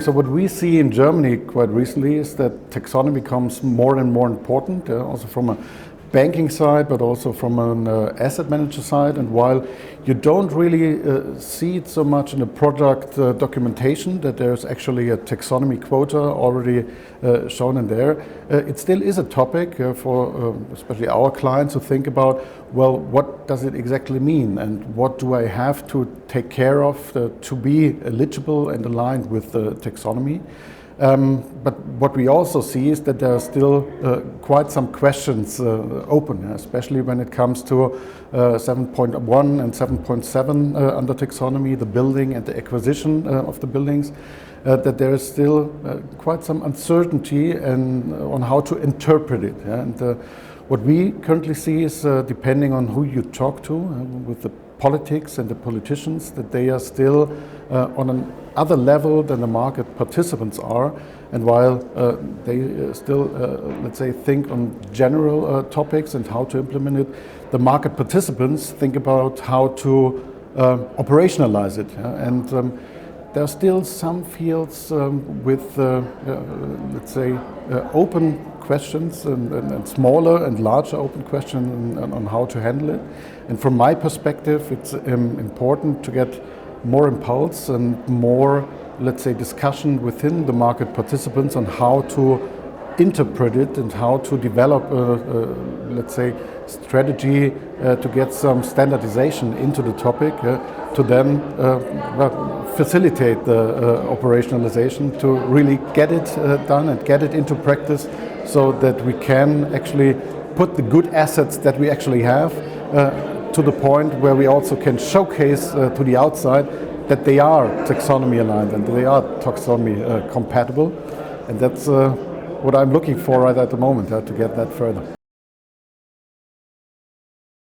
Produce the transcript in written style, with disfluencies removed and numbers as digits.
So what we see in Germany quite recently is that taxonomy becomes more and more important, also from a banking side, but also from an asset manager side. And while you don't really see it so much in the product documentation that there's actually a taxonomy quota already shown in there, it still is a topic for especially our clients to think about, well, what does it exactly mean and what do I have to take care of to be eligible and aligned with the taxonomy. But what we also see is that there are still quite some questions open, especially when it comes to 7.1 and 7.7 under taxonomy, the building and the acquisition of the buildings, that there is still quite some uncertainty on how to interpret it. And what we currently see is, depending on who you talk to, with the politics and the politicians, that they are still on an other level than the market participants are, and while they still, let's say, think on general topics and how to implement it, the market participants think about how to operationalize it. And there are still some fields with, let's say, open questions and smaller and larger open questions on how to handle it. And from my perspective, it's important to get more impulse and more, let's say, discussion within the market participants on how to interpret it and how to develop let's say, strategy to get some standardization into the topic to then facilitate the operationalization to really get it done and get it into practice so that we can actually put the good assets that we actually have to the point where we also can showcase to the outside that they are taxonomy aligned and they are taxonomy compatible. And that's what I'm looking for right at the moment, to get that further.